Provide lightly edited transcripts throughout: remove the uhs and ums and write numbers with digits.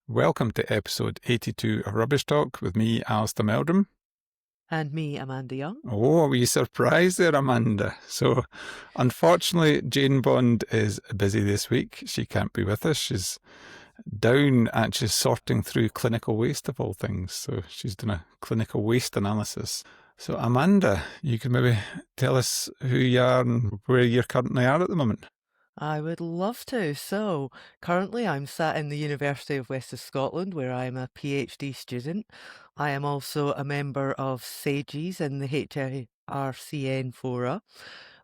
Welcome to episode 82 of Rubbish Talk with me, Alasdair Meldrum. And me, Amanda Young. Oh, were you surprised there, Amanda? So, unfortunately, Jane Bond is busy this week. She can't be with us. She's down actually sorting through clinical waste of all things. So, she's doing a clinical waste analysis. So, Amanda, you can maybe tell us who you are and where you currently are at the moment. I would love to. So, currently I'm sat in the University of West of Scotland where I am a PhD student. I am also a member of SAGES in the HRCN Fora.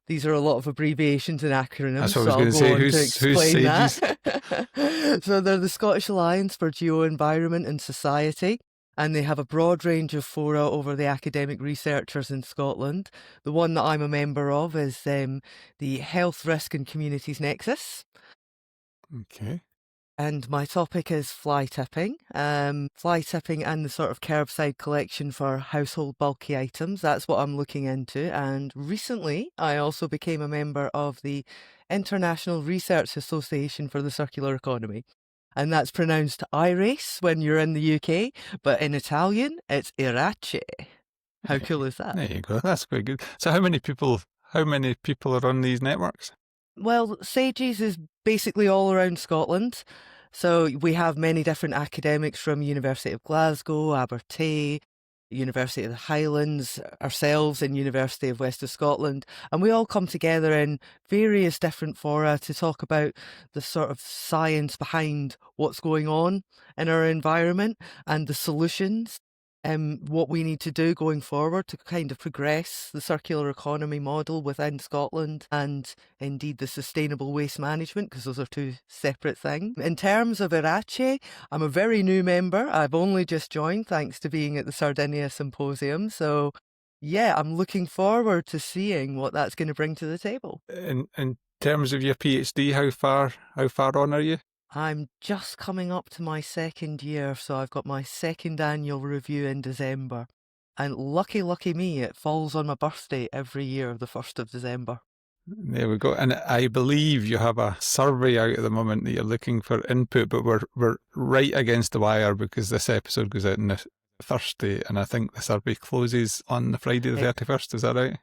These are a lot of abbreviations and acronyms, That's what I so was I'll going to go say. on to Who's explain SAGES? that. So they're the Scottish Alliance for Geo-Environment and Society, and they have a broad range of fora over the academic researchers in Scotland. The one that I'm a member of is the Health, Risk and Communities Nexus. Okay. And my topic is fly tipping. Fly tipping and the sort of kerbside collection for household bulky items. That's what I'm looking into. And recently, I also became a member of the International Research Association for the Circular Economy. And that's pronounced IRACE when you're in the UK, but in Italian, it's IRACE. How cool is that? There you go. That's quite good. So how many people are on these networks? Well, SAGES is basically all around Scotland. So we have many different academics from University of Glasgow, Abertay, University of the Highlands, ourselves in University of West of Scotland, and we all come together in various different fora to talk about the sort of science behind what's going on in our environment and the solutions. What we need to do going forward to kind of progress the circular economy model within Scotland and indeed the sustainable waste management, because those are two separate things. In terms of IRACE, I'm a very new member. I've only just joined thanks to being at the Sardinia Symposium. So yeah, I'm looking forward to seeing what that's going to bring to the table. In terms of your PhD, how far on are you? I'm just coming up to my second year, so I've got my second annual review in December. And lucky me, it falls on my birthday every year, the 1st of December. There we go. And I believe you have a survey out at the moment that you're looking for input, but we're right against the wire because this episode goes out on the Thursday, and I think the survey closes on the Friday the 31st. Is that right?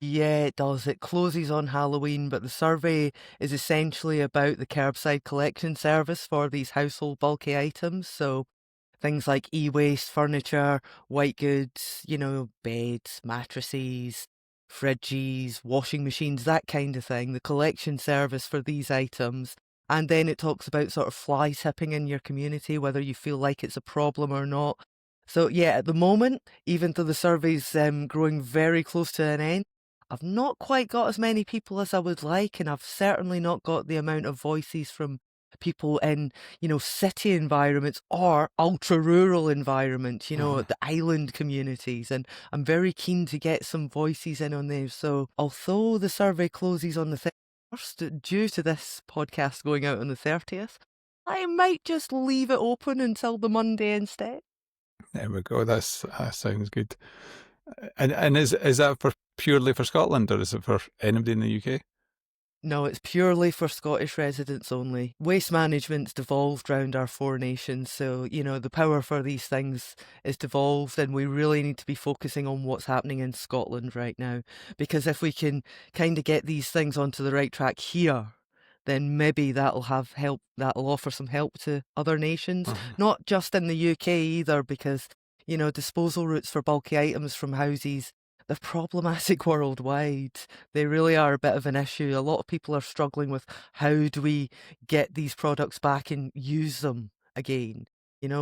Yeah, it does. It closes on Halloween, but the survey is essentially about the kerbside collection service for these household bulky items. So things like e-waste, furniture, white goods, beds, mattresses, fridges, washing machines, that kind of thing. The collection service for these items. And then it talks about sort of fly tipping in your community, whether you feel like it's a problem or not. So yeah, at the moment, even though the survey's growing very close to an end, I've not quite got as many people as I would like, and I've certainly not got the amount of voices from people in, city environments or ultra-rural environments, the island communities. And I'm very keen to get some voices in on those. So although the survey closes on the 31st, due to this podcast going out on the 30th, I might just leave it open until the Monday instead. There we go. That sounds good. And is that purely for Scotland, or is it for anybody in the UK? No, it's purely for Scottish residents only. Waste management's devolved round our four nations, so, the power for these things is devolved, and we really need to be focusing on what's happening in Scotland right now. Because if we can kind of get these things onto the right track here, then maybe that'll offer some help to other nations, not just in the UK either, because, disposal routes for bulky items from houses, they're problematic worldwide. They really are a bit of an issue. A lot of people are struggling with how do we get these products back and use them again,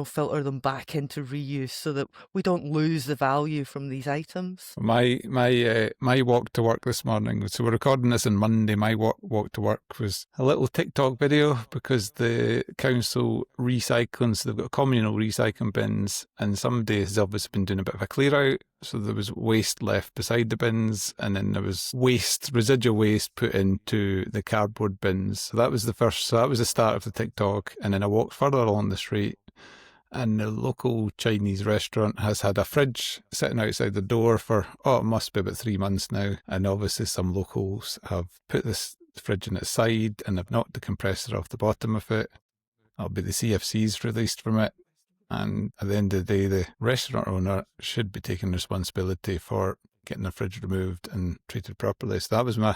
filter them back into reuse so that we don't lose the value from these items. My walk to work this morning, so we're recording this on Monday, my walk to work was a little TikTok video because the council recycling, so they've got communal recycling bins, and somebody has obviously been doing a bit of a clear out, so there was waste left beside the bins, and then there was residual waste put into the cardboard bins. So that was the start of the TikTok, and then I walked further along the street, and the local Chinese restaurant has had a fridge sitting outside the door for, it must be about 3 months now. And obviously some locals have put this fridge on its side and have knocked the compressor off the bottom of it. That'll be the CFCs released from it. And at the end of the day, the restaurant owner should be taking responsibility for getting their fridge removed and treated properly. So that was my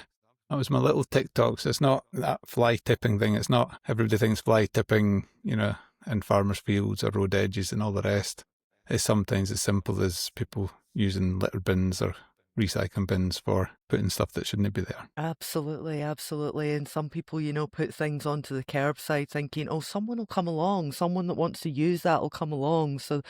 little TikTok. So it's not that fly tipping thing. It's not everybody thinks fly tipping, in farmers' fields or road edges and all the rest. It's sometimes as simple as people using litter bins or recycling bins for putting stuff that shouldn't be there. Absolutely, absolutely. And some people, put things onto the curbside thinking, oh, someone will come along. Someone that wants to use that will come along. So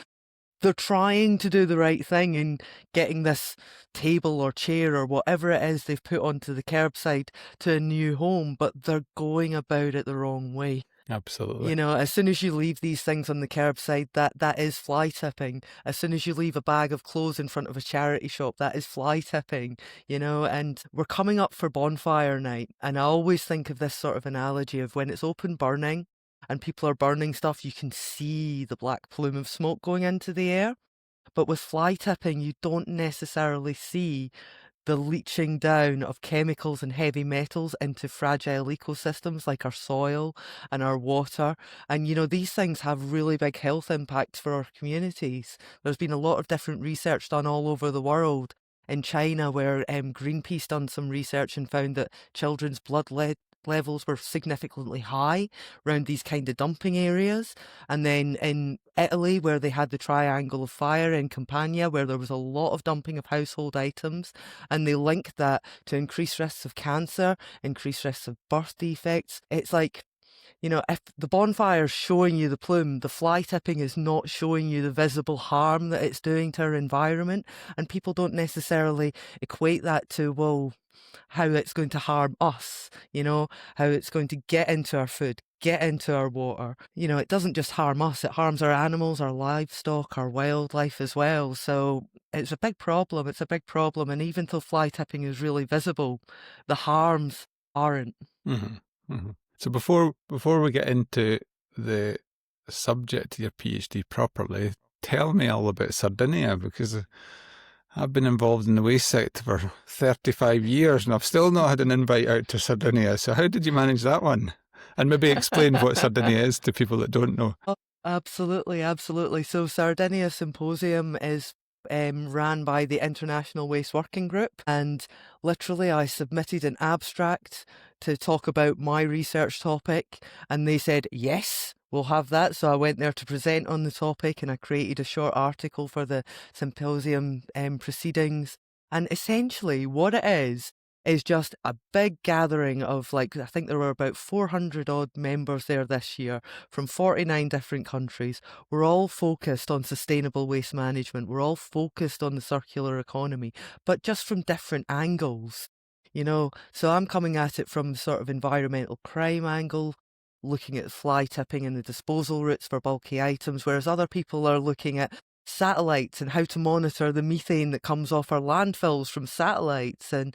they're trying to do the right thing and getting this table or chair or whatever it is they've put onto the curbside to a new home, but they're going about it the wrong way. Absolutely. As soon as you leave these things on the curbside, that is fly tipping. As soon as you leave a bag of clothes in front of a charity shop, that is fly tipping, and we're coming up for bonfire night. And I always think of this sort of analogy of when it's open burning and people are burning stuff, you can see the black plume of smoke going into the air. But with fly tipping, you don't necessarily see the leaching down of chemicals and heavy metals into fragile ecosystems like our soil and our water. And, these things have really big health impacts for our communities. There's been a lot of different research done all over the world. In China, where Greenpeace done some research and found that children's blood levels were significantly high around these kind of dumping areas. And then in Italy, where they had the Triangle of Fire in Campania, where there was a lot of dumping of household items, and they linked that to increased risks of cancer, increased risks of birth defects. It's like, if the bonfire's showing you the plume, the fly tipping is not showing you the visible harm that it's doing to our environment. And people don't necessarily equate that to, well, how it's going to harm us, how it's going to get into our food, get into our water. It doesn't just harm us, it harms our animals, our livestock, our wildlife as well. So it's a big problem. It's a big problem. And even though fly tipping is really visible, the harms aren't. Mm-hmm. Mm-hmm. So before we get into the subject of your PhD properly, tell me all about Sardinia, because I've been involved in the waste sector for 35 years and I've still not had an invite out to Sardinia. So how did you manage that one? And maybe explain what Sardinia is to people that don't know. Oh, absolutely, absolutely. So Sardinia Symposium is ran by the International Waste Working Group, and literally I submitted an abstract to talk about my research topic, and they said, yes, we'll have that. So I went there to present on the topic, and I created a short article for the symposium proceedings. And essentially what it is just a big gathering of, I think there were about 400 odd members there this year from 49 different countries. We're all focused on sustainable waste management. We're all focused on the circular economy, but just from different angles, So I'm coming at it from sort of environmental crime angle, looking at fly tipping and the disposal routes for bulky items, whereas other people are looking at satellites and how to monitor the methane that comes off our landfills from satellites. And,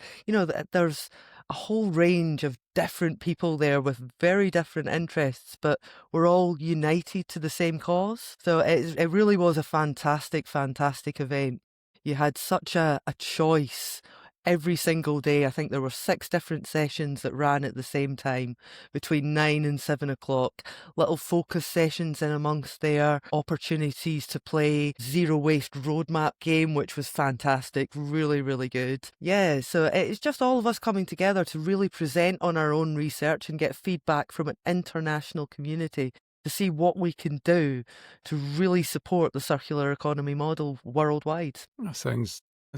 there's a whole range of different people there with very different interests, but we're all united to the same cause. So it really was a fantastic, fantastic event. You had such a choice every single day. I think there were 6 different sessions that ran at the same time between 9 and 7 o'clock. Little focus sessions in amongst there, opportunities to play zero waste roadmap game, which was fantastic, really, really good. Yeah, so it's just all of us coming together to really present on our own research and get feedback from an international community to see what we can do to really support the circular economy model worldwide. That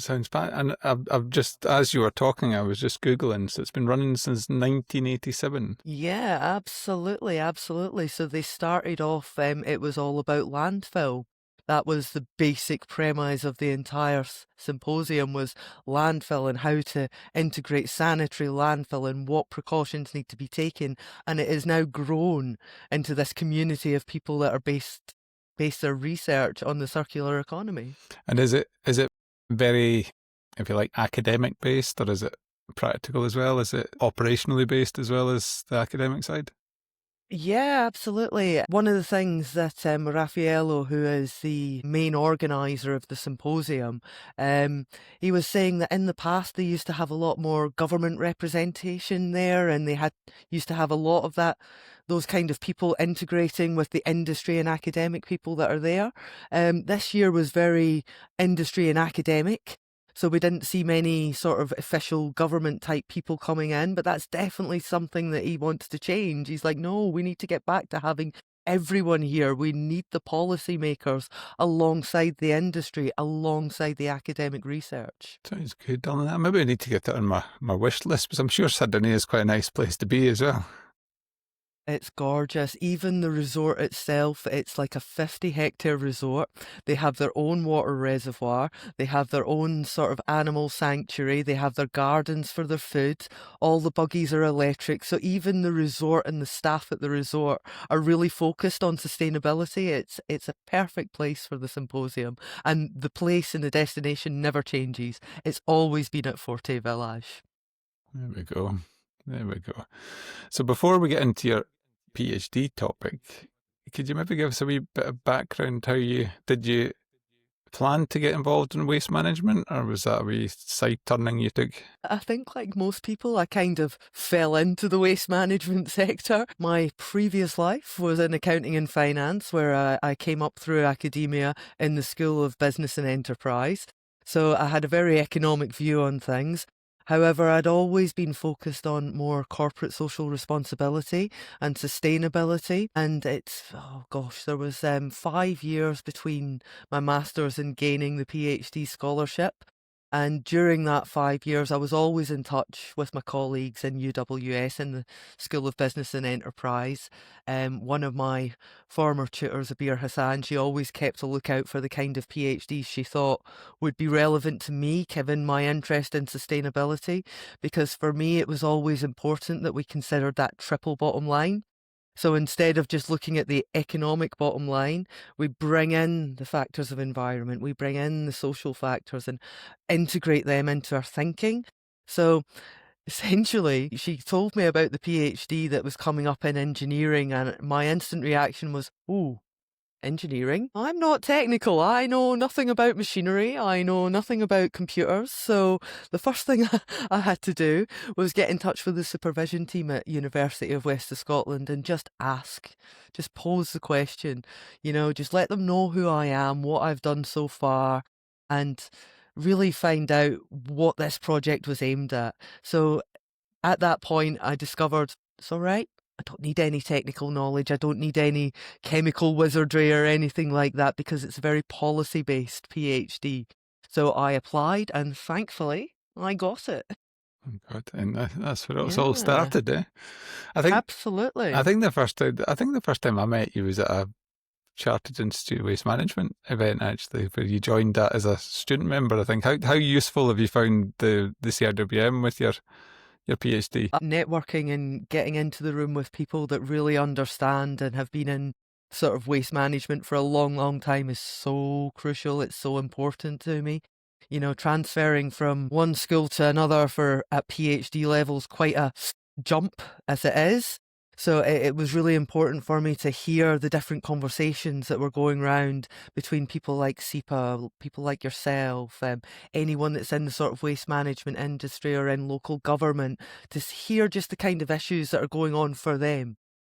sounds bad. And I've just, as you were talking, I was just Googling. So it's been running since 1987. Yeah, absolutely, absolutely. So they started off, it was all about landfill. That was the basic premise of the entire symposium, was landfill and how to integrate sanitary landfill and what precautions need to be taken. And it has now grown into this community of people that are based their research on the circular economy. And is it very, if you like, academic based, or is it practical as well? Is it operationally based as well as the academic side? Yeah, absolutely. One of the things that Raffaello, who is the main organizer of the symposium, he was saying that in the past they used to have a lot more government representation there, and they had used to have a lot of those kind of people integrating with the industry and academic people that are there. This year was very industry and academic. So we didn't see many sort of official government type people coming in, but that's definitely something that he wants to change. He's like, no, we need to get back to having everyone here. We need the policymakers alongside the industry, alongside the academic research. Sounds good, Dylan. Maybe I need to get it on my wish list, because I'm sure Sardinia is quite a nice place to be as well. It's gorgeous. Even the resort itself, it's like a 50-hectare resort. They have their own water reservoir. They have their own sort of animal sanctuary. They have their gardens for their food. All the buggies are electric. So even the resort and the staff at the resort are really focused on sustainability. It's a perfect place for the symposium. And the place and the destination never changes. It's always been at Forte Village. There we go. There we go. So before we get into your PhD topic, could you maybe give us a wee bit of background? Did you plan to get involved in waste management, or was that a wee side turning you took? I think, like most people, I kind of fell into the waste management sector. My previous life was in accounting and finance, where I came up through academia in the School of Business and Enterprise. So I had a very economic view on things. However, I'd always been focused on more corporate social responsibility and sustainability. And there was 5 years between my master's and gaining the PhD scholarship. And during that 5 years, I was always in touch with my colleagues in UWS in the School of Business and Enterprise. One of my former tutors, Abir Hassan, she always kept a lookout for the kind of PhDs she thought would be relevant to me, given my interest in sustainability. Because for me, it was always important that we considered that triple bottom line. So instead of just looking at the economic bottom line, we bring in the factors of environment, we bring in the social factors and integrate them into our thinking. So essentially, she told me about the PhD that was coming up in engineering, and my instant reaction was, "Ooh, engineering? I'm not technical. I know nothing about machinery. I know nothing about computers." So the first thing I had to do was get in touch with the supervision team at University of West of Scotland and just pose the question, just let them know who I am, what I've done so far, and really find out what this project was aimed at. So at that point, I discovered it's all right. I don't need any technical knowledge. I don't need any chemical wizardry or anything like that, because it's a very policy-based PhD. So I applied, and thankfully, I got it. Oh God, and that's where it's all Yeah, started, eh? I think absolutely. I think the first time I met you was at a Chartered Institute Waste Management event, actually, where you joined that as a student member. I think how useful have you found the CRWM with your PhD? Networking and getting into the room with people that really understand and have been in sort of waste management for a long, long time is so crucial. It's so important to me. Transferring from one school to another at PhD levels, quite a jump as it is. So it was really important for me to hear the different conversations that were going round between people like SEPA, people like yourself, anyone that's in the sort of waste management industry or in local government, to hear just the kind of issues that are going on for them,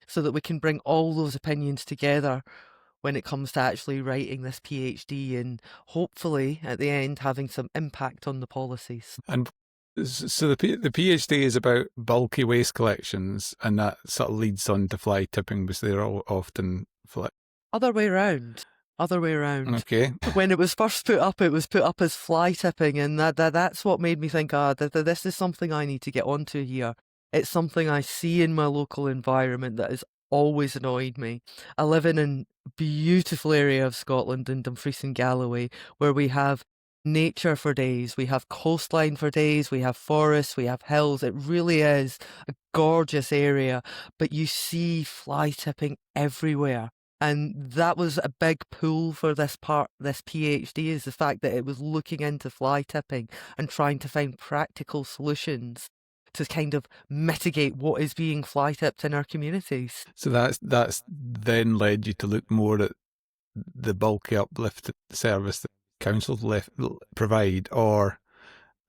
so that we can bring all those opinions together when it comes to actually writing this PhD and hopefully at the end having some impact on the policies. And so the PhD is about bulky waste collections, and that sort of leads on to fly tipping, because they're all often fly. Other way around. Other way around. Okay. When it was first put up, it was put up as fly tipping, and that's what made me think, this is something I need to get onto here. It's something I see in my local environment that has always annoyed me. I live in a beautiful area of Scotland in Dumfries and Galloway, where we have nature for days, we have coastline for days, we have forests, we have hills. It really is a gorgeous area, but you see fly tipping everywhere. And that was a big pull for this PhD, is the fact that it was looking into fly tipping and trying to find practical solutions to kind of mitigate what is being fly-tipped in our communities. So that's then led you to look more at the bulky uplift service that councils provide, or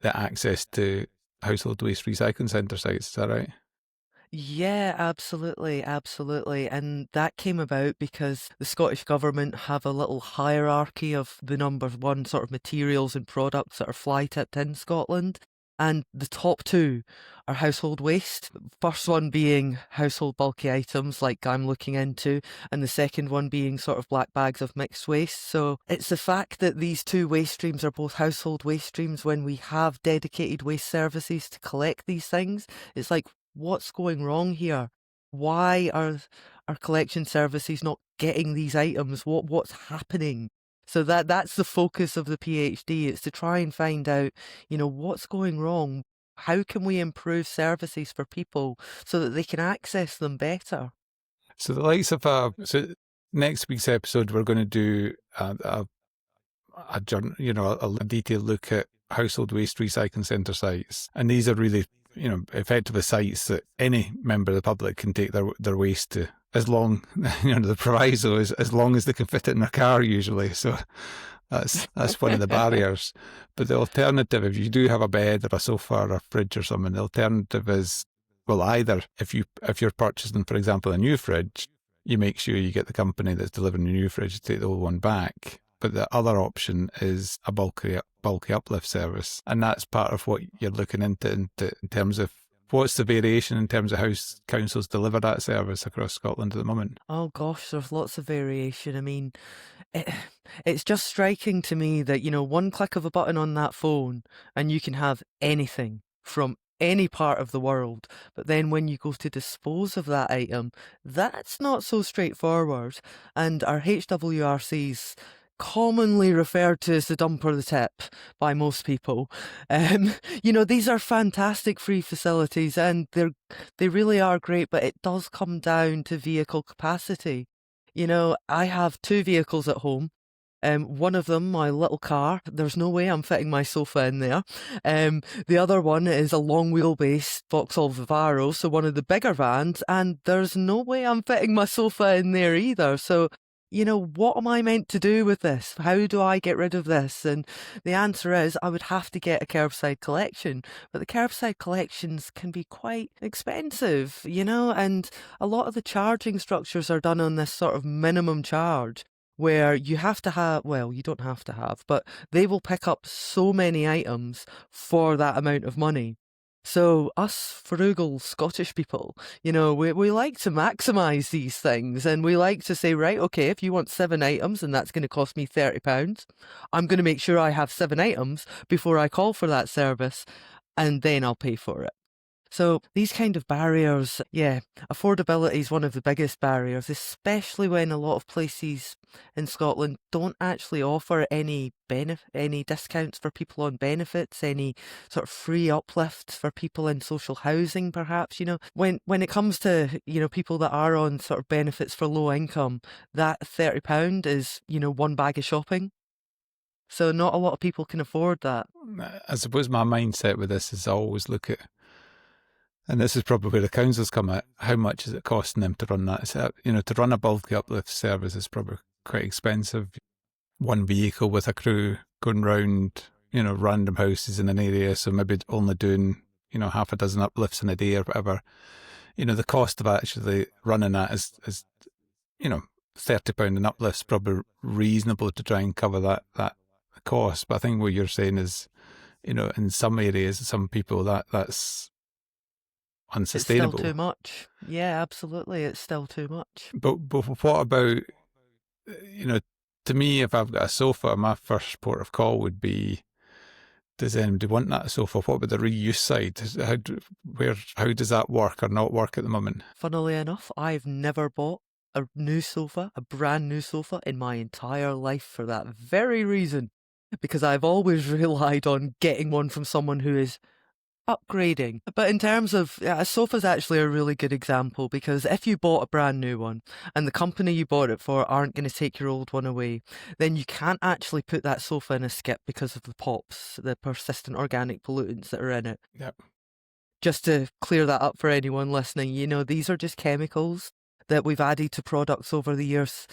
the access to household waste recycling centre sites. Is that right? Yeah, absolutely, absolutely. And that came about because the Scottish Government have a little hierarchy of the number one sort of materials and products that are fly tipped in Scotland. And the top two are household waste. First one being household bulky items like I'm looking into, and the second one being sort of black bags of mixed waste. So it's the fact that these two waste streams are both household waste streams when we have dedicated waste services to collect these things. It's like, what's going wrong here? Why are our collection services not getting these items? What's happening? So that's the focus of the PhD. It's to try and find out, what's going wrong? How can we improve services for people so that they can access them better? So the likes of so next week's episode, we're going to do a detailed look at household waste recycling centre sites, and these are really effectively sites that any member of the public can take their waste to, as long the proviso is as long as they can fit it in their car usually. So that's one of the barriers. But the alternative, if you do have a bed or a sofa or a fridge or something, the alternative is, well, either if you're purchasing, for example, a new fridge, you make sure you get the company that's delivering the new fridge to take the old one back. But the other option is a bulky uplift service, and that's part of what you're looking into in terms of what's the variation in terms of how councils deliver that service across Scotland at the moment. Oh gosh, there's lots of variation. I mean, it's just striking to me that, one click of a button on that phone and you can have anything from any part of the world. But then when you go to dispose of that item, that's not so straightforward. And our HWRCs commonly referred to as the dump or the tip by most people. These are fantastic free facilities and they really are great, but it does come down to vehicle capacity. I have two vehicles at home. One of them, my little car, there's no way I'm fitting my sofa in there. The other one is a long wheelbase Vauxhall Vivaro, so one of the bigger vans, and there's no way I'm fitting my sofa in there either. So, what am I meant to do with this? How do I get rid of this? And the answer is I would have to get a kerbside collection. But the kerbside collections can be quite expensive, and a lot of the charging structures are done on this sort of minimum charge, where you have to have, well, you don't have to have, but they will pick up so many items for that amount of money. So us frugal Scottish people, we like to maximise these things, and we like to say, right, okay, if you want 7 items and that's going to cost me £30, I'm going to make sure I have 7 items before I call for that service, and then I'll pay for it. So these kind of barriers, affordability is one of the biggest barriers, especially when a lot of places in Scotland don't actually offer any discounts for people on benefits, any sort of free uplifts for people in social housing, perhaps. When it comes to people that are on sort of benefits for low income, that £30 is one bag of shopping. So not a lot of people can afford that. I suppose my mindset with this is I always look at, and this is probably where the councils come at, how much is it costing them to run that? To run a bulky uplift service is probably quite expensive. One vehicle with a crew going round, random houses in an area, so maybe only doing, half a dozen uplifts in a day or whatever. The cost of actually running that is £30 an uplift's probably reasonable to try and cover that cost. But I think what you're saying is, in some areas, some people that's unsustainable. It's still too much. Yeah, absolutely. It's still too much. But what about, to me, if I've got a sofa, my first port of call would be, does anybody want that sofa? What about the reuse side? How does that work or not work at the moment? Funnily enough, I've never bought a brand new sofa in my entire life for that very reason. Because I've always relied on getting one from someone who is upgrading. But in terms of a sofa's actually a really good example, because if you bought a brand new one and the company you bought it for aren't going to take your old one away, then you can't actually put that sofa in a skip because of the POPs, the persistent organic pollutants that are in it. Yep. just to clear that up for anyone listening, these are just chemicals that we've added to products over the years,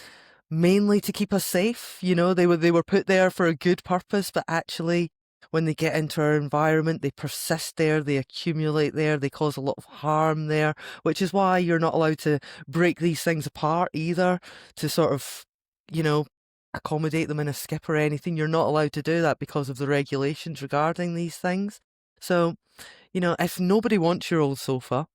mainly to keep us safe. They were put there for a good purpose, but actually when they get into our environment, they persist there, they accumulate there, they cause a lot of harm there, which is why you're not allowed to break these things apart either to sort of, accommodate them in a skip or anything. You're not allowed to do that because of the regulations regarding these things. So, if nobody wants your old sofa,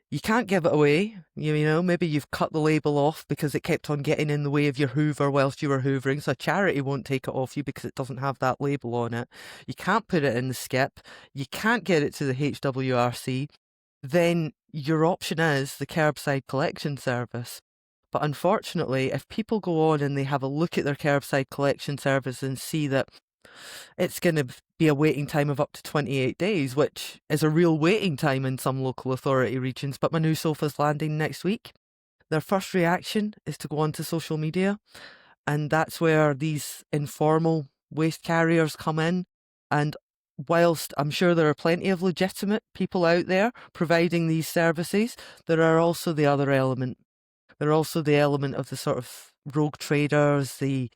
you can't give it away. Maybe you've cut the label off because it kept on getting in the way of your hoover whilst you were hoovering, so a charity won't take it off you because it doesn't have that label on it. You can't put it in the skip. You can't get it to the HWRC. Then your option is the curbside collection service. But unfortunately, if people go on and they have a look at their curbside collection service and see that it's going to be a waiting time of up to 28 days, which is a real waiting time in some local authority regions, but my new sofa's landing next week, their first reaction is to go onto social media. And that's where these informal waste carriers come in. And whilst I'm sure there are plenty of legitimate people out there providing these services, there are also the other element. There are also the element of the sort of rogue traders, the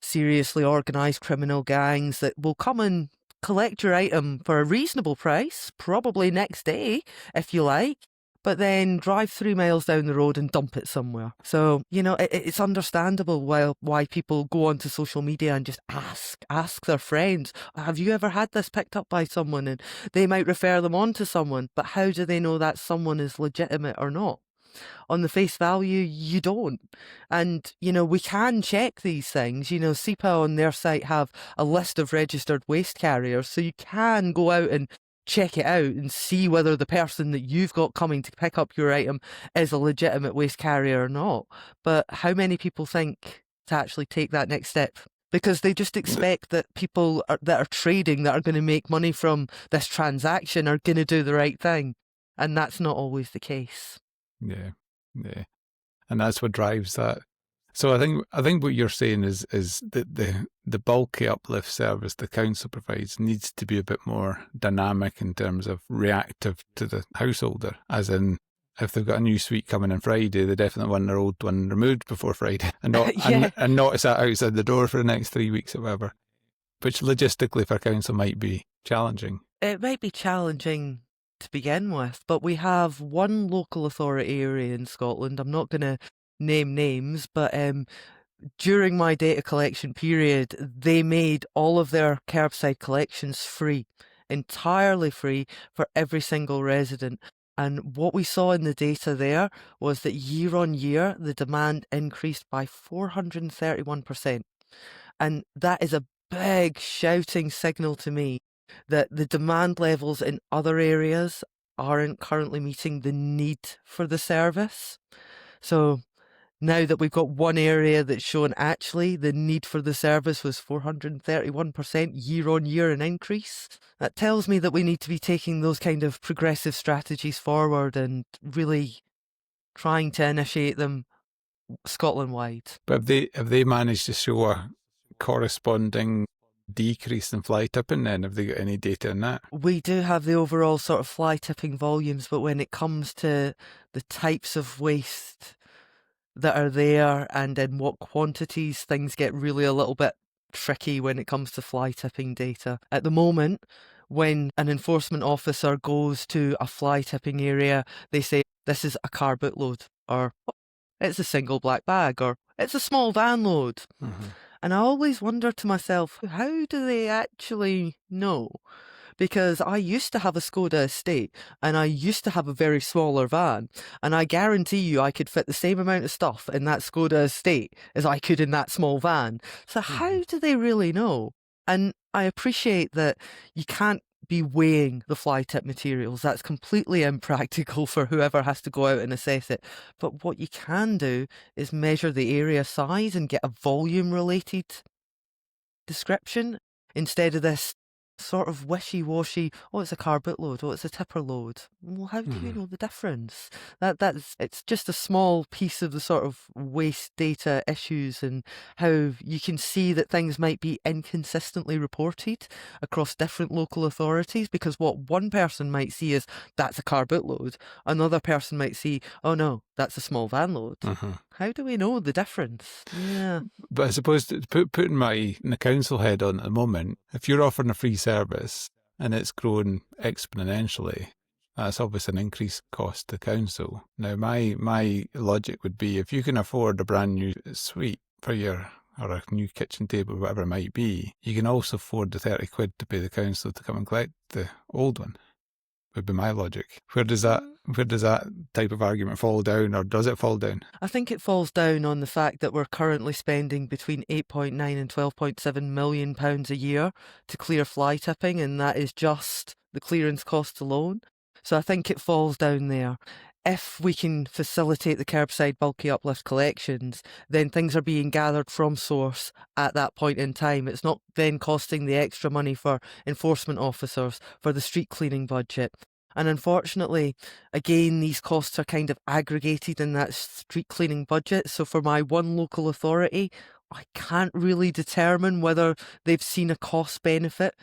seriously organised criminal gangs that will come and collect your item for a reasonable price, probably next day, if you like, but then drive 3 miles down the road and dump it somewhere. So, it's understandable why people go onto social media and just ask their friends, have you ever had this picked up by someone? And they might refer them on to someone, but how do they know that someone is legitimate or not? On the face value, you don't. And, we can check these things. SEPA on their site have a list of registered waste carriers, so you can go out and check it out and see whether the person that you've got coming to pick up your item is a legitimate waste carrier or not. But how many people think to actually take that next step? Because they just expect that people that are trading, that are going to make money from this transaction, are going to do the right thing. And that's not always the case. Yeah. And that's what drives that. So I think what you're saying is that the bulky uplift service the council provides needs to be a bit more dynamic in terms of reactive to the householder, as in if they've got a new suite coming on Friday, they definitely want their old one removed before Friday and not and not sat outside the door for the next 3 weeks or whatever, which logistically for council might be challenging. It might be challenging to begin with, but we have one local authority area in Scotland. I'm not going to name names, but during my data collection period, they made all of their curbside collections free, entirely free for every single resident. And what we saw in the data there was that year on year, the demand increased by 431%. And that is a big shouting signal to me that the demand levels in other areas aren't currently meeting the need for the service. So now that we've got one area that's shown actually the need for the service was 431% year on year an increase, that tells me that we need to be taking those kind of progressive strategies forward and really trying to initiate them Scotland-wide. But have they managed to show a corresponding decrease in fly tipping then? Have they got any data on that? We do have the overall sort of fly tipping volumes, but when it comes to the types of waste that are there and in what quantities, things get really a little bit tricky when it comes to fly tipping data. At the moment, when an enforcement officer goes to a fly tipping area, they say, this is a car bootload, or it's a single black bag, or it's a small van load. Mm-hmm. And I always wonder to myself, how do they actually know? Because I used to have a Skoda estate and I used to have a very smaller van, and I guarantee you I could fit the same amount of stuff in that Skoda estate as I could in that small van. So how do they really know? And I appreciate that you can't be weighing the fly tip materials. That's completely impractical for whoever has to go out and assess it. But what you can do is measure the area size and get a volume related description instead of this sort of wishy-washy, oh, it's a car bootload, oh, it's a tipper load. Well, how do you Mm-hmm. know the difference? It's just a small piece of the sort of waste data issues and how you can see that things might be inconsistently reported across different local authorities, because what one person might see is that's a car bootload, another person might see, oh no, that's a small van load. Mm-hmm. How do we know the difference? Yeah. But I suppose putting my in the council head on at the moment, if you're offering a free service and it's grown exponentially, that's obviously an increased cost to the council. Now, my logic would be if you can afford a brand new suite for your or a new kitchen table, whatever it might be, you can also afford the 30 quid to pay the council to come and collect the old one. Would be my logic. Where does that type of argument fall down, or does it fall down? I think it falls down on the fact that we're currently spending between 8.9 and 12.7 million pounds a year to clear fly tipping, and that is just the clearance cost alone. So I think it falls down there. If we can facilitate the curbside bulky uplift collections, then things are being gathered from source at that point in time. It's not then costing the extra money for enforcement officers, for the street cleaning budget. And unfortunately, again, these costs are kind of aggregated in that street cleaning budget. So for my one local authority, I can't really determine whether they've seen a cost benefit,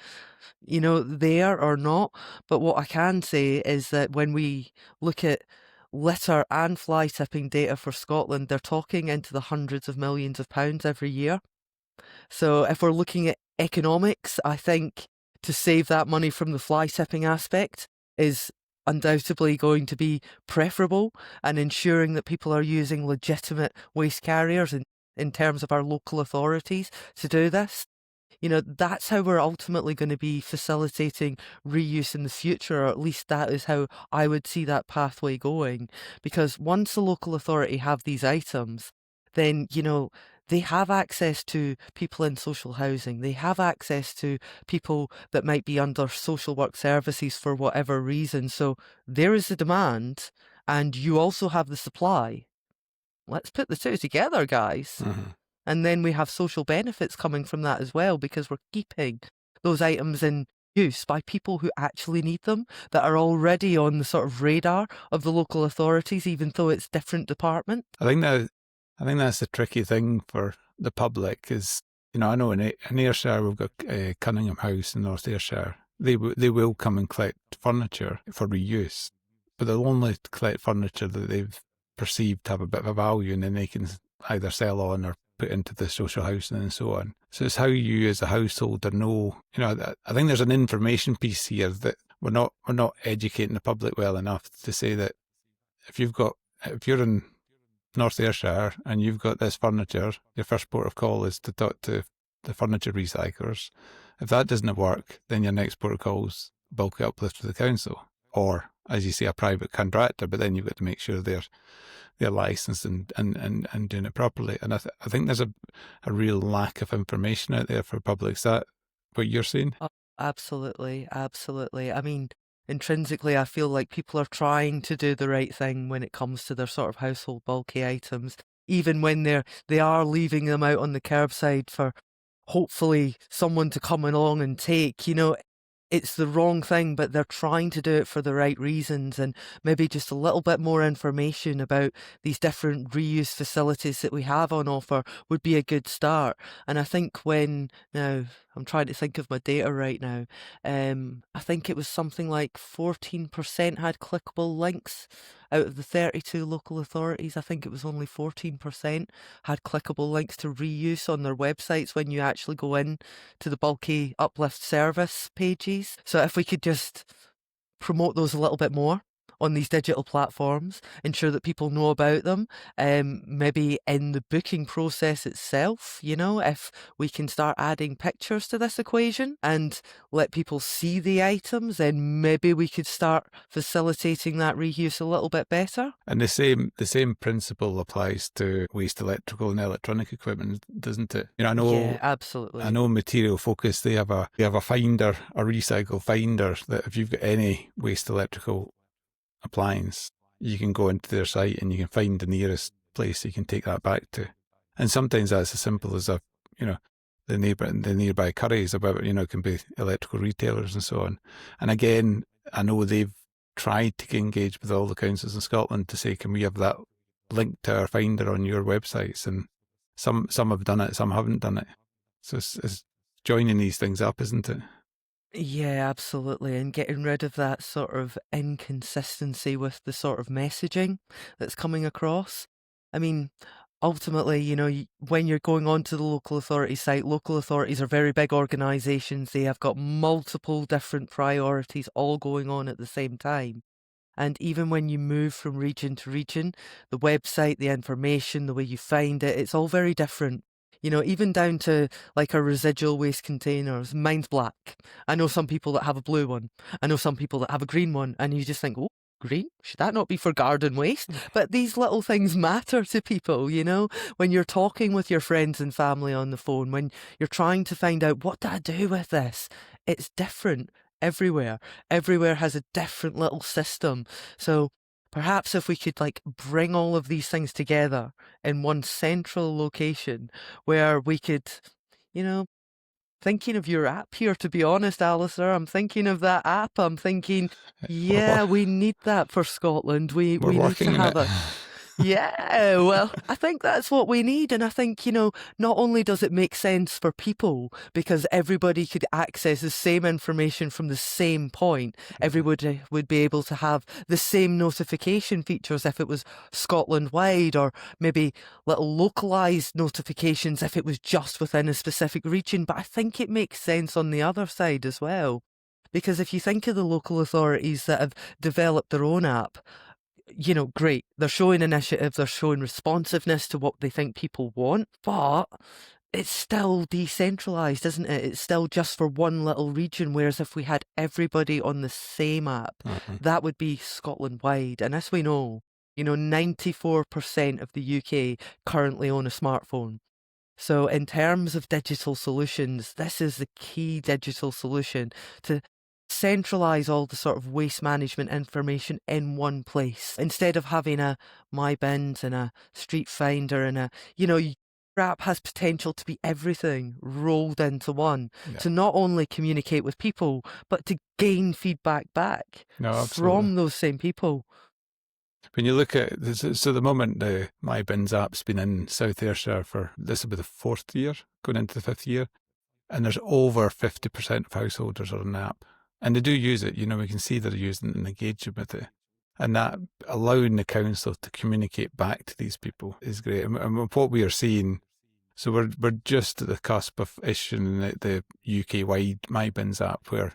there or not. But what I can say is that when we look at litter and fly tipping data for Scotland, they're talking into the hundreds of millions of pounds every year. So if we're looking at economics, I think to save that money from the fly tipping aspect is undoubtedly going to be preferable, and ensuring that people are using legitimate waste carriers in terms of our local authorities to do this. That's how we're ultimately going to be facilitating reuse in the future, or at least that is how I would see that pathway going. Because once the local authority have these items, then, they have access to people in social housing. They have access to people that might be under social work services for whatever reason. So there is the demand, and you also have the supply. Let's put the two together, guys. Mm-hmm. And then we have social benefits coming from that as well, because we're keeping those items in use by people who actually need them, that are already on the sort of radar of the local authorities, even though it's different departments. I think that's the tricky thing for the public is, I know in Ayrshire we've got Cunningham House in North Ayrshire. They will come and collect furniture for reuse, but they'll only collect furniture that they've perceived to have a bit of a value, and then they can either sell on or put into the social housing and so on. So it's how you as a householder know, I think there's an information piece here that we're not educating the public well enough to say that if you're in North Ayrshire and you've got this furniture, your first port of call is to talk to the furniture recyclers. If that doesn't work, then your next port of call is bulky uplift to the council, or as you say, a private contractor. But then you've got to make sure they're licensed and doing it properly. And I think there's a real lack of information out there for public. Is that what you're seeing? Oh, absolutely, absolutely. I mean, intrinsically, I feel like people are trying to do the right thing when it comes to their sort of household bulky items, even when they are leaving them out on the curbside for hopefully someone to come along and take. It's the wrong thing, but they're trying to do it for the right reasons, and maybe just a little bit more information about these different reuse facilities that we have on offer would be a good start. And I think now I'm trying to think of my data right now, I think it was something like 14% had clickable links out of the 32 local authorities. I think it was only 14% had clickable links to reuse on their websites when you actually go in to the bulky uplift service pages. So if we could just promote those a little bit more on these digital platforms, ensure that people know about them, maybe in the booking process itself, if we can start adding pictures to this equation and let people see the items, then maybe we could start facilitating that reuse a little bit better. And the same principle applies to waste electrical and electronic equipment, doesn't it? I know. Yeah, absolutely. I know Material Focus, they have a finder, a recycle finder, that if you've got any waste electrical appliance, you can go into their site and you can find the nearest place you can take that back to. And sometimes that's as simple as the nearby curries about, it can be electrical retailers and so on. And again, I know they've tried to engage with all the councils in Scotland to say, can we have that link to our finder on your websites? And some have done it, some haven't done it. So it's joining these things up, isn't it? Yeah, absolutely. And getting rid of that sort of inconsistency with the sort of messaging that's coming across. I mean, ultimately, when you're going onto the local authority site, local authorities are very big organisations. They have got multiple different priorities all going on at the same time. And even when you move from region to region, the website, the information, the way you find it, it's all very different. Even down to like our residual waste containers, mine's black. I know some people that have a blue one. I know some people that have a green one. And you just think, oh, green? Should that not be for garden waste? But these little things matter to people, when you're talking with your friends and family on the phone, when you're trying to find out, what do I do with this? It's different everywhere. Everywhere has a different little system. So perhaps if we could bring all of these things together in one central location where we could, thinking of your app here, to be honest, Alasdair, I'm thinking of that app. I'm thinking, yeah, we need that for Scotland. We We're need to working on have it. Yeah, well, I think that's what we need. And I think, not only does it make sense for people because everybody could access the same information from the same point, everybody would be able to have the same notification features if it was Scotland wide, or maybe little localised notifications if it was just within a specific region. But I think it makes sense on the other side as well. Because if you think of the local authorities that have developed their own app, great. They're showing initiative, they're showing responsiveness to what they think people want, but it's still decentralised, isn't it? It's still just for one little region, whereas if we had everybody on the same app, that would be Scotland-wide. And as we know, 94% of the UK currently own a smartphone. So in terms of digital solutions, this is the key digital solution to centralise all the sort of waste management information in one place instead of having a My Bins and a Street Finder and your app has potential to be everything rolled into one, to not only communicate with people but to gain feedback back from those same people. When you look at this, so the moment the My Bins app's been in South Ayrshire for, this will be the 4th year, going into the 5th year, and there's over 50% of householders on the app. And they do use it, we can see they're using it and engaging with it. And that allowing the council to communicate back to these people is great. And what we are seeing, so we're just at the cusp of issuing the UK-wide My Bins app where,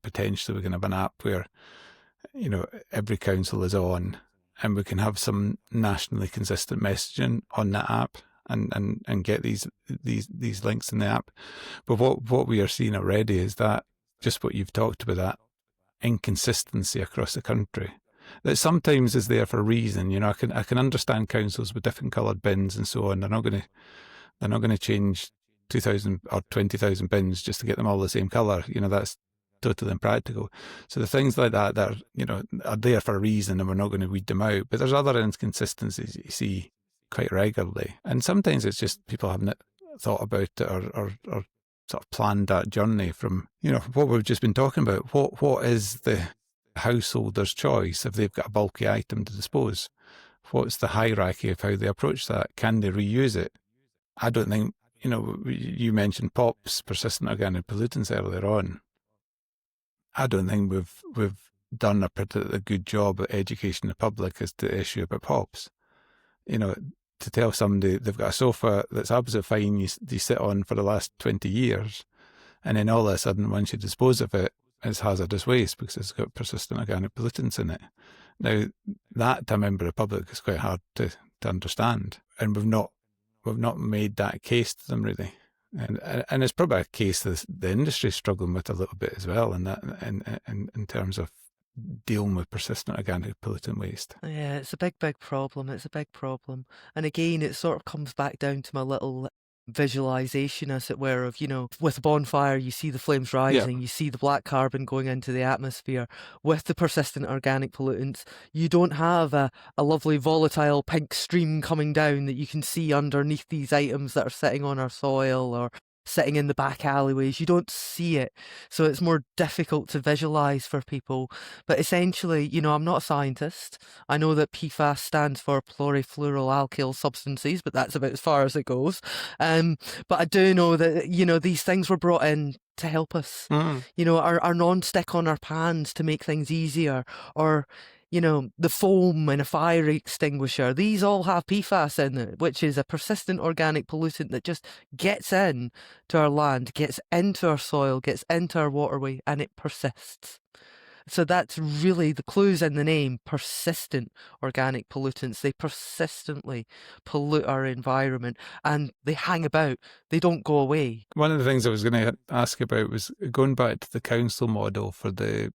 potentially we can have an app where, every council is on, and we can have some nationally consistent messaging on that app and get these links in the app. But what we are seeing already is that just what you've talked about, that inconsistency across the country, that sometimes is there for a reason. I can understand councils with different coloured bins and so on. They're not going to change 2,000 or 20,000 bins just to get them all the same colour. That's totally impractical. So the things like that are there for a reason, and we're not going to weed them out. But there's other inconsistencies that you see quite regularly, and sometimes it's just people haven't thought about it or sort of planned that journey from what we've just been talking about. What is the householder's choice if they've got a bulky item to dispose? What's the hierarchy of how they approach that? Can they reuse it? I don't think, you mentioned POPs, persistent organic pollutants, earlier on. I don't think we've done a particularly good job at educating the public as to the issue about POPs. To tell somebody they've got a sofa that's absolutely fine, you sit on for the last 20 years, and then all of a sudden, once you dispose of it, it's hazardous waste because it's got persistent organic pollutants in it. Now, that to a member of the public is quite hard to understand, and we've not made that case to them really. And it's probably a case that the industry is struggling with a little bit as well, and that in terms of dealing with persistent organic pollutant waste. Yeah, it's a big problem. It's a big problem. And again, it sort of comes back down to my little visualization, as it were, of, with a bonfire, you see the flames rising, you see the black carbon going into the atmosphere. With the persistent organic pollutants, you don't have a lovely volatile pink stream coming down that you can see underneath these items that are sitting on our soil, or sitting in the back alleyways. You don't see it, so it's more difficult to visualize for people. But essentially, I'm not a scientist. I know that PFAS stands for polyfluoroalkyl substances, but that's about as far as it goes. But I do know that, these things were brought in to help us. Our non-stick on our pans to make things easier, or the foam in a fire extinguisher. These all have PFAS in it, which is a persistent organic pollutant that just gets in to our land, gets into our soil, gets into our waterway, and it persists. So that's really the clues in the name, persistent organic pollutants. They persistently pollute our environment, and they hang about. They don't go away. One of the things I was going to ask about was going back to the council model for the,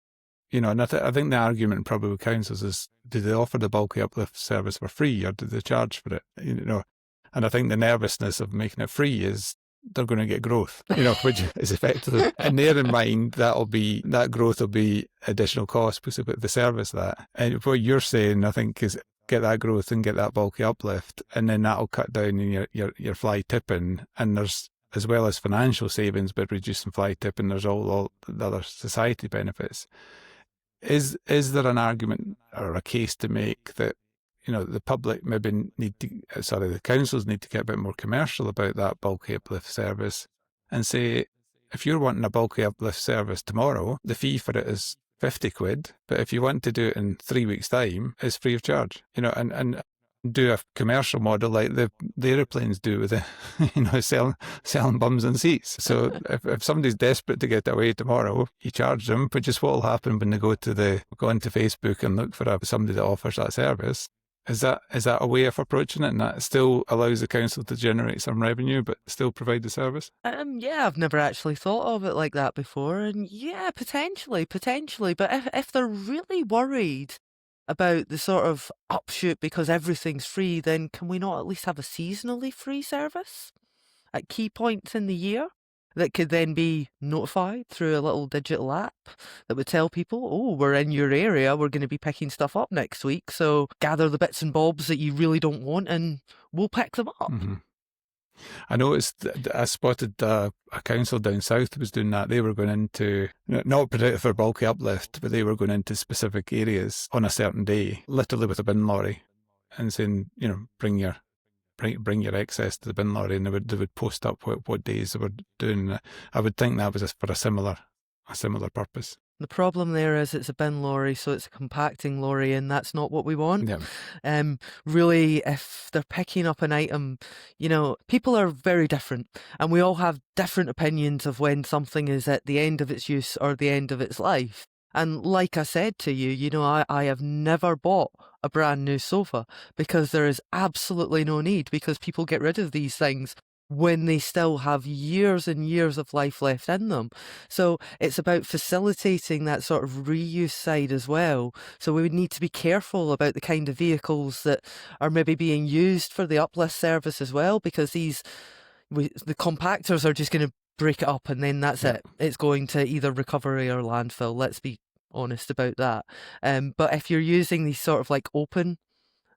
and I think the argument probably with councils is, do they offer the bulky uplift service for free, or do they charge for it? And I think the nervousness of making it free is they're going to get growth, which is effectively, and there in mind, that growth will be additional cost because of the service that. And what you're saying, I think, is get that growth and get that bulky uplift, and then that'll cut down in your fly tipping, and there's, as well as financial savings by reducing fly tipping, there's all the other society benefits. Is there an argument or a case to make that, the public maybe the councils need to get a bit more commercial about that bulky uplift service and say, if you're wanting a bulky uplift service tomorrow, the fee for it is 50 quid, but if you want to do it in 3 weeks' time, it's free of charge, and do a commercial model like the aeroplanes do with selling bums and seats. So if somebody's desperate to get away tomorrow, you charge them, which is what will happen when they go into Facebook and look for somebody that offers that service. Is that a way of approaching it, and that still allows the council to generate some revenue but still provide the service? Yeah, I've never actually thought of it like that before, and yeah, potentially. But if they're really worried about the sort of upshoot because everything's free, then can we not at least have a seasonally free service at key points in the year that could then be notified through a little digital app that would tell people, oh, we're in your area, we're going to be picking stuff up next week, so gather the bits and bobs that you really don't want and we'll pick them up. Mm-hmm. I noticed, I spotted a council down south was doing that. They were going into, not particularly for bulky uplift, but they were going into specific areas on a certain day, literally with a bin lorry, and saying, bring your excess to the bin lorry, and they would post up what days they were doing. I would think that was for a similar purpose. The problem there is it's a bin lorry, so it's a compacting lorry, and that's not what we want. Yeah. Really, if they're picking up an item, people are very different, and we all have different opinions of when something is at the end of its use or the end of its life. And like I said to you, I have never bought a brand new sofa because there is absolutely no need, because people get rid of these things when they still have years and years of life left in them. So it's about facilitating that sort of reuse side as well. So we would need to be careful about the kind of vehicles that are maybe being used for the uplift service as well, because the compactors are just going to break it up and then that's it. It's going to either recovery or landfill. Let's be honest about that. But if you're using these sort of like open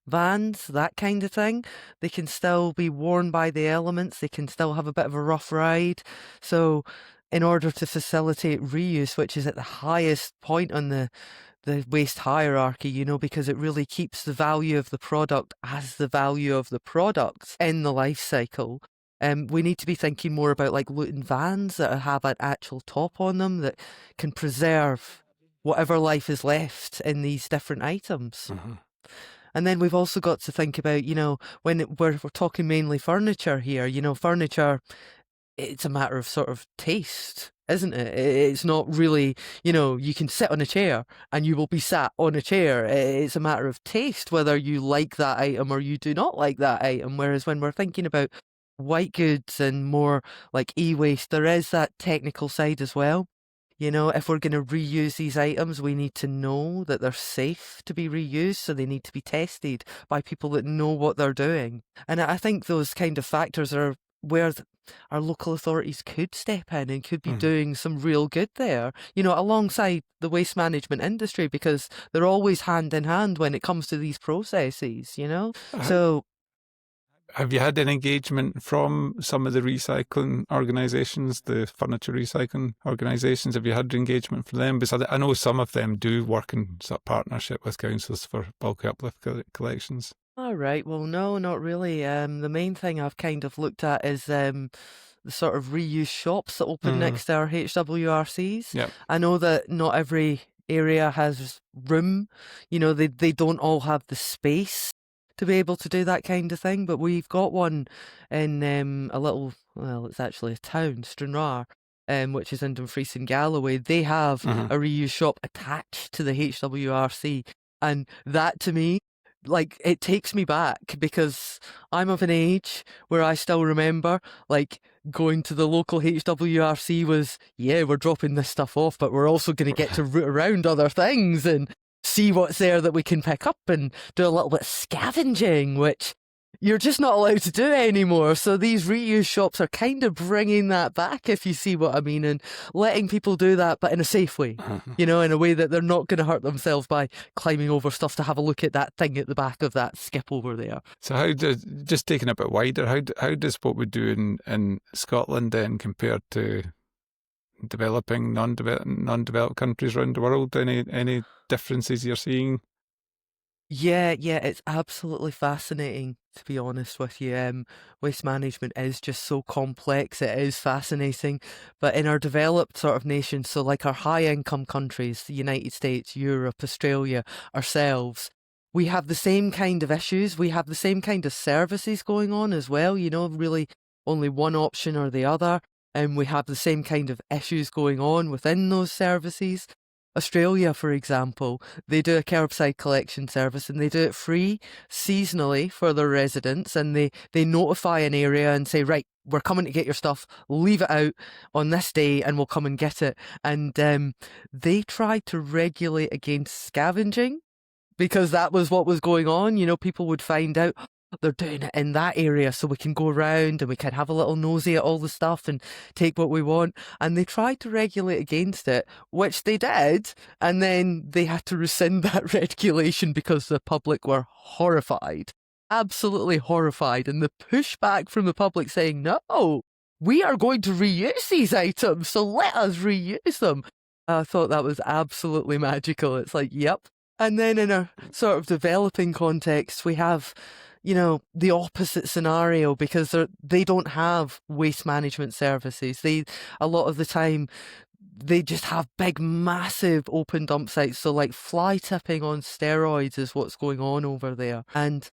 vans, that kind of thing, they can still be worn by the elements. They can still have a bit of a rough ride. So in order to facilitate reuse, which is at the highest point on the waste hierarchy, because it really keeps the value of the product as the value of the product in the life cycle. We need to be thinking more about like Luton vans that have an actual top on them that can preserve whatever life is left in these different items. Mm-hmm. And then we've also got to think about, when we're talking mainly furniture here, furniture, it's a matter of sort of taste, isn't it? It's not really, you can sit on a chair and you will be sat on a chair. It's a matter of taste, whether you like that item or you do not like that item. Whereas when we're thinking about white goods and more like e-waste, there is that technical side as well. If we're going to reuse these items, we need to know that they're safe to be reused, so they need to be tested by people that know what they're doing. And I think those kind of factors are where our local authorities could step in and could be doing some real good there, alongside the waste management industry, because they're always hand in hand when it comes to these processes, So Have you had any engagement from some of the recycling organisations, the furniture recycling organisations? Have you had engagement from them? Because I know some of them do work in sort of partnership with councils for bulk uplift collections. All right. Well, no, not really. The main thing I've kind of looked at is the sort of reuse shops that open next to our HWRCs. Yeah. I know that not every area has room. You know, they don't all have the space to be able to do that kind of thing, but we've got one in a little, well, it's actually a town, Stranraer, which is in Dumfries and Galloway. They have a reuse shop attached to the HWRC, and that to me, like, it takes me back because I'm of an age where I still remember, like, going to the local HWRC was, yeah, we're dropping this stuff off, but we're also going to get to root around other things and see what's there that we can pick up and do a little bit of scavenging, which you're just not allowed to do anymore. So these reuse shops are kind of bringing that back, if you see what I mean, and letting people do that, but in a safe way, you know, in a way that they're not going to hurt themselves by climbing over stuff to have a look at that thing at the back of that skip over there. So how does, just taking it a bit wider, how does what we do in Scotland then compared to developing, non-developed countries around the world? Any differences you're seeing? Yeah, it's absolutely fascinating, to be honest with you. Waste management is just so complex. It is fascinating. But in our developed sort of nations, so like our high-income countries, the United States, Europe, Australia, ourselves, we have the same kind of issues. We have the same kind of services going on as well, you know, really only one option or the other. And we have the same kind of issues going on within those services. Australia, for example, they do a kerbside collection service and they do it free seasonally for their residents, and they notify an area and say, right, we're coming to get your stuff, leave it out on this day and we'll come and get it. And they tried to regulate against scavenging because that was what was going on. You know, people would find out, they're doing it in that area, so we can go around and we can have a little nosy at all the stuff and take what we want. And they tried to regulate against it, which they did, and then they had to rescind that regulation because the public were horrified, absolutely horrified, and the pushback from the public saying, no, we are going to reuse these items, so let us reuse them. I thought that was absolutely magical. It's like, yep. And then in a sort of developing context, we have, you know, the opposite scenario because they don't have waste management services. A lot of the time, they just have big, massive open dump sites. So like fly tipping on steroids is what's going on over there. And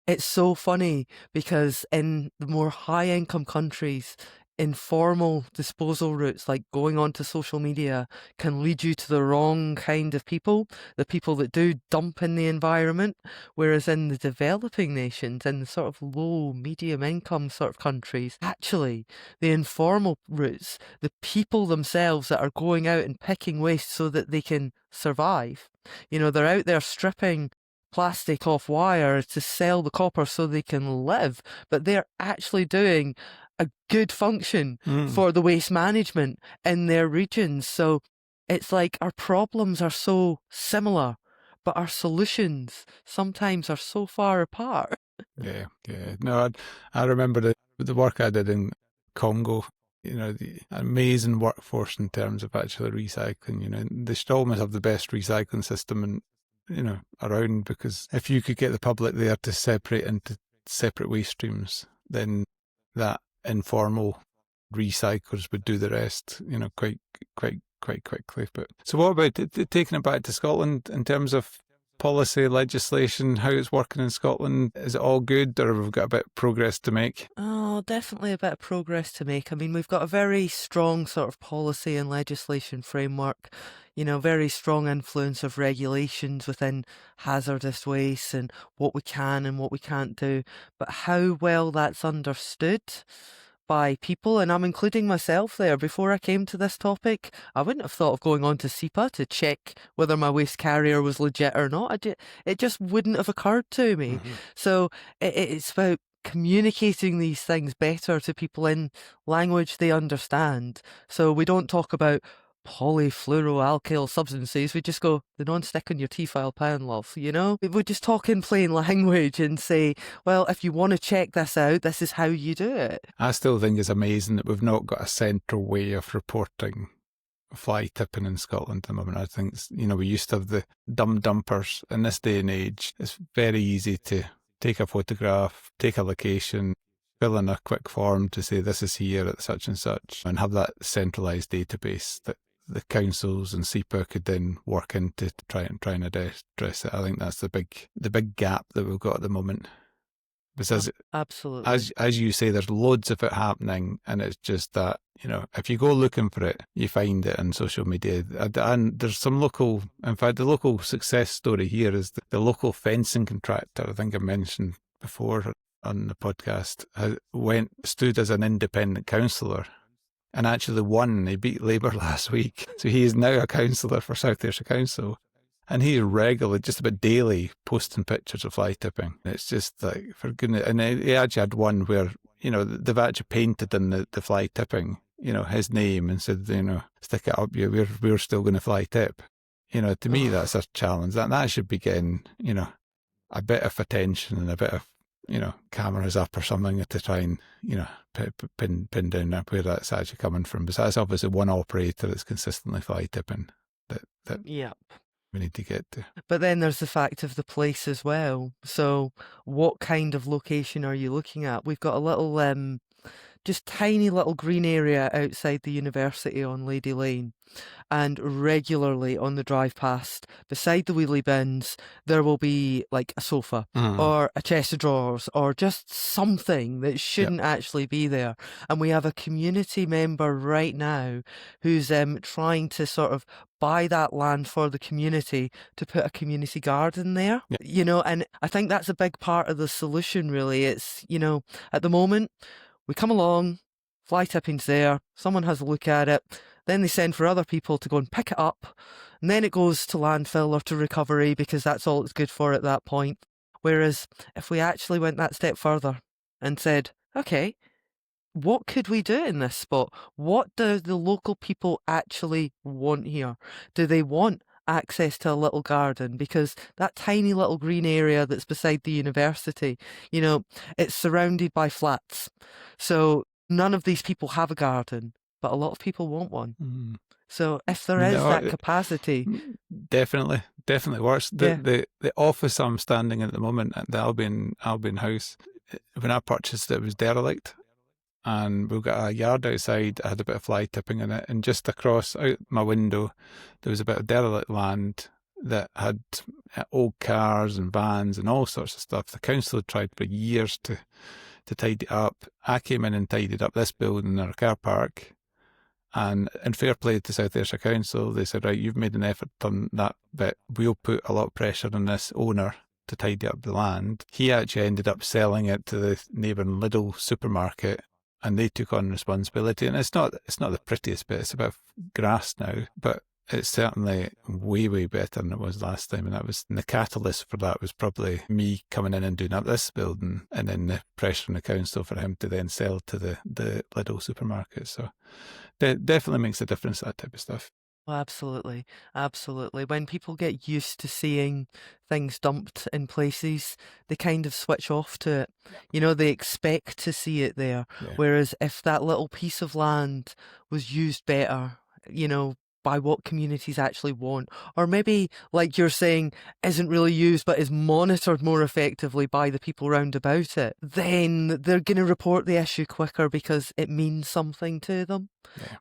it's so funny because in the more high income countries, informal disposal routes like going onto social media can lead you to the wrong kind of people, the people that do dump in the environment, whereas in the developing nations, in the sort of low, medium income sort of countries, actually the informal routes, the people themselves that are going out and picking waste so that they can survive, you know, they're out there stripping plastic off wire to sell the copper so they can live, but they're actually doing a good function for the waste management in their regions. So it's like our problems are so similar, but our solutions sometimes are so far apart. Yeah. No, I remember the work I did in Congo, you know, the amazing workforce in terms of actually recycling. You know, they should almost have the best recycling system and, you know, around, because if you could get the public there to separate into separate waste streams, then that informal recyclers would do the rest, you know, quite quickly. But so what about taking it back to Scotland in terms of policy, legislation, how it's working in Scotland? Is it all good, or have we got a bit of progress to make? Oh, definitely a bit of progress to make. I mean, we've got a very strong sort of policy and legislation framework, you know, very strong influence of regulations within hazardous waste and what we can and what we can't do. But how well that's understood by people, and I'm including myself there, before I came to this topic, I wouldn't have thought of going on to SEPA to check whether my waste carrier was legit or not. It just wouldn't have occurred to me. So it's about communicating these things better to people in language they understand. So we don't talk about polyfluoroalkyl substances, we just go, the non-stick on your T-file pan, love, you know? We would just talk in plain language and say, well, if you want to check this out, this is how you do it. I still think it's amazing that we've not got a central way of reporting fly tipping in Scotland at the moment. I think, we used to have the dumb dumpers. In this day and age, it's very easy to take a photograph, take a location, fill in a quick form to say this is here at such and such, and have that centralised database that the councils and SEPA could then work into to try and address it. I think that's the big gap that we've got at the moment. Because absolutely, as you say, there's loads of it happening, and it's just that, if you go looking for it, you find it on social media. And there's some local, in fact, the local success story here is the local fencing contractor, I think I mentioned before on the podcast, stood as an independent councillor and actually won. He beat Labour last week. So he is now a councillor for South Ayrshire Council. And he's regularly, just about daily, posting pictures of fly tipping. It's just like, for goodness. And he actually had one where, they've actually painted in the fly tipping, his name and said, stick it up, we're still going to fly tip. To me, that's a challenge. That should be getting, a bit of attention and a bit of, cameras up or something to try and, pin down where that's actually coming from. But that's obviously one operator that's consistently fly tipping that yep. we need to get to. But then there's the fact of the place as well. So what kind of location are you looking at? We've got a little, just tiny little green area outside the university on Lady Lane. And regularly on the drive past, beside the wheelie bins, there will be like a sofa or a chest of drawers or just something that shouldn't actually be there. And we have a community member right now who's trying to sort of buy that land for the community to put a community garden there, and I think that's a big part of the solution, really. It's, at the moment, we come along, fly tipping's there, someone has a look at it, then they send for other people to go and pick it up, and then it goes to landfill or to recovery because that's all it's good for at that point. Whereas if we actually went that step further and said, okay, what could we do in this spot? What do the local people actually want here? Do they want access to a little garden? Because that tiny little green area that's beside the university, it's surrounded by flats. So none of these people have a garden, but a lot of people want one. So if there is that capacity... Definitely works. The office I'm standing in at the moment at the Albion House, when I purchased it, it was derelict. And we've got a yard outside. I had a bit of fly tipping in it, and just across out my window there was a bit of derelict land that had old cars and vans and all sorts of stuff. The council had tried for years to tidy it up. I came in and tidied up this building in our car park, and in fair play to South Ayrshire Council, they said, right, you've made an effort on that bit, we'll put a lot of pressure on this owner to tidy up the land. He actually ended up selling it to the neighbouring Lidl supermarket, and they took on responsibility. And it's not the prettiest bit. It's a bit of grass now, but it's certainly way, way better than it was last time. And the catalyst for that was probably me coming in and doing up this building, and then the pressure on the council for him to then sell to the Lidl supermarket. So that definitely makes a difference, that type of stuff. Well, absolutely. When people get used to seeing things dumped in places, they kind of switch off to it. They expect to see it there. Yeah. Whereas if that little piece of land was used better, by what communities actually want, or maybe, like you're saying, isn't really used but is monitored more effectively by the people round about it, then they're going to report the issue quicker because it means something to them.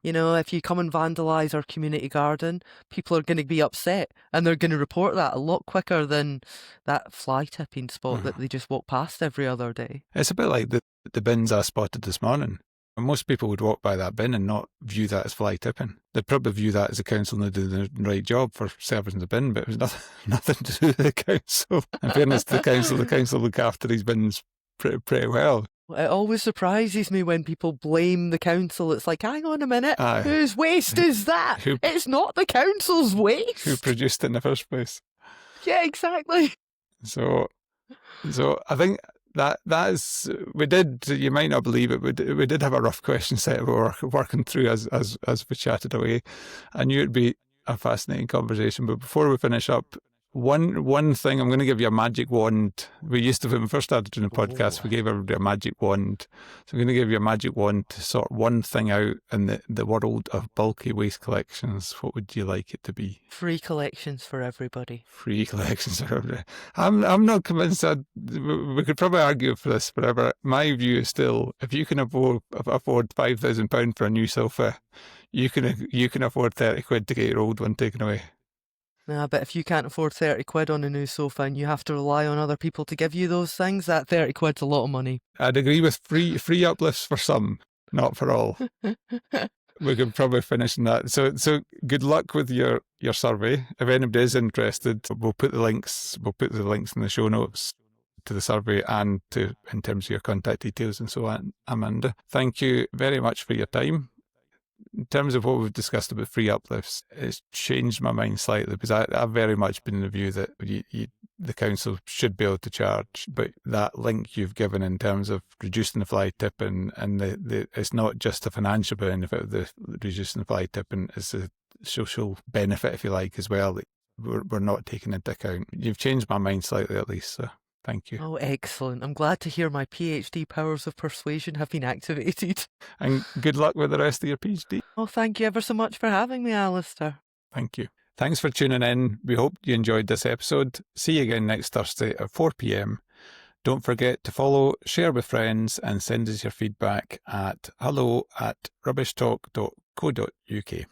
Yeah. If you come and vandalise our community garden, people are going to be upset, and they're going to report that a lot quicker than that fly tipping spot that they just walk past every other day. It's a bit like the bins I spotted this morning. And most people would walk by that bin and not view that as fly tipping. They'd probably view that as a council not doing the right job for serving the bin, but it was nothing to do with the council. In fairness to the council look after these bins pretty well. It always surprises me when people blame the council. It's like, hang on a minute, whose waste is that? It's not the council's waste. Who produced it in the first place? Yeah, exactly. So I think that is, we did, you might not believe it, we did have a rough question set we were working through as we chatted away. I knew it'd be a fascinating conversation, but before we finish up, one thing, I'm going to give you a magic wand. We used to, when we first started doing the podcast, we gave everybody a magic wand. So I'm going to give you a magic wand to sort one thing out in the world of bulky waste collections. What would you like it to be? Free collections for everybody. Free collections for everybody. I'm not convinced that we could probably argue for this forever. My view is still, if you can afford £5,000 for a new sofa, you can afford 30 quid to get your old one taken away. Nah, but if you can't afford 30 quid on a new sofa and you have to rely on other people to give you those things, that 30 quid's a lot of money. I'd agree with free uplifts for some, not for all. We could probably finish on that. So good luck with your survey. If anybody is interested, we'll put the links in the show notes to the survey and in terms of your contact details and so on. Amanda, thank you very much for your time. In terms of what we've discussed about free uplifts, it's changed my mind slightly, because I've very much been in the view that the council should be able to charge, but that link you've given in terms of reducing the fly tipping, and it's not just a financial benefit of the reducing the fly tipping, it's a social benefit, if you like, as well, that we're not taking into account. You've changed my mind slightly, at least, so thank you. Oh, excellent. I'm glad to hear my PhD powers of persuasion have been activated. And good luck with the rest of your PhD. Oh, thank you ever so much for having me, Alasdair. Thank you. Thanks for tuning in. We hope you enjoyed this episode. See you again next Thursday at 4 p.m. Don't forget to follow, share with friends, and send us your feedback at hello@rubbishtalk.co.uk.